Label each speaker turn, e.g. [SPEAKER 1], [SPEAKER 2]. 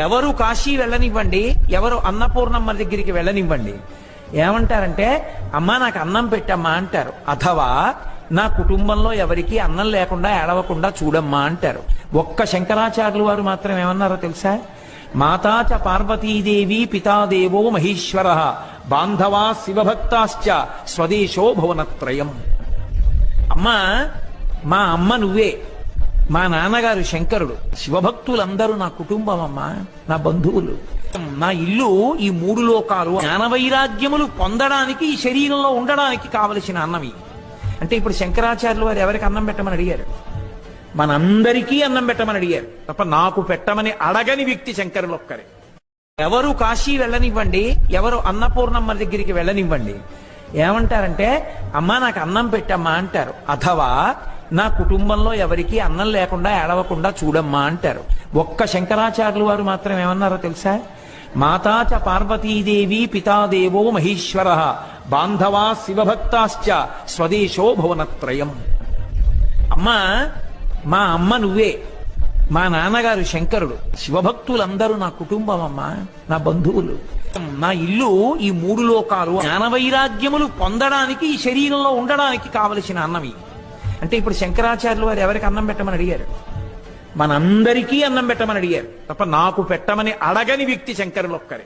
[SPEAKER 1] ఎవరు కాశీ వెళ్ళనివ్వండి, ఎవరు అన్నపూర్ణమ్మ దగ్గరికి వెళ్ళనివ్వండి, ఏమంటారంటే అమ్మా నాకు అన్నం పెట్టమ్మా అంటారు. అథవా నా కుటుంబంలో ఎవరికి అన్నం లేకుండా ఏడవకుండా చూడమ్మా అంటారు. ఒక్క శంకరాచార్యులు వారు మాత్రం ఏమన్నారో తెలుసా? మాతాచ పార్వతీదేవి పితాదేవో మహేశ్వర బాంధవా శివభక్తాశ్చ స్వదేశో భువనత్రయం. అమ్మా మా అమ్మ నువ్వే, మా నాన్నగారు శంకరుడు, శివభక్తులందరూ నా కుటుంబం అమ్మా, నా బంధువులు. నా ఇల్లు ఈ మూడు లోకాలు. జ్ఞానవైరాగ్యములు పొందడానికి ఈ శరీరంలో ఉండడానికి కావలసిన అన్నమి. అంటే ఇప్పుడు శంకరాచార్యులు వారు ఎవరికి అన్నం పెట్టమని అడిగారు? మనందరికీ అన్నం పెట్టమని అడిగారు తప్ప నాకు పెట్టమని అడగని వ్యక్తి శంకరులు ఒక్కరే. ఎవరు కాశీ వెళ్ళనివ్వండి, ఎవరు అన్నపూర్ణమ్మ దగ్గరికి వెళ్ళనివ్వండి, ఏమంటారంటే అమ్మా నాకు అన్నం పెట్టమ్మా అంటారు. అథవా నా కుటుంబంలో ఎవరికి అన్నం లేకుండా ఏడవకుండా చూడమ్మా అంటారు. ఒక్క శంకరాచార్యులు వారు మాత్రం ఏమన్నారో తెలుసా? మాతాచ పార్వతీదేవి పితాదేవో మహేశ్వర బాంధవా శివభక్తాశ్చ స్వదేశో భువనత్రయం. అమ్మా మా అమ్మ నువ్వే, మా నాన్నగారు శంకరుడు, శివభక్తులందరూ నా కుటుంబం అమ్మా, నా బంధువులు. నా ఇల్లు ఈ మూడు లోకాలు. జ్ఞానవైరాగ్యములు పొందడానికి ఈ శరీరంలో ఉండడానికి కావలసిన అన్నమి. అంటే ఇప్పుడు శంకరాచార్యులు వారు ఎవరికి అన్నం పెట్టమని అడిగారు? మనందరికీ అన్నం పెట్టమని అడిగారు తప్ప నాకు పెట్టమని అడగని వ్యక్తి శంకరులు ఒక్కరే.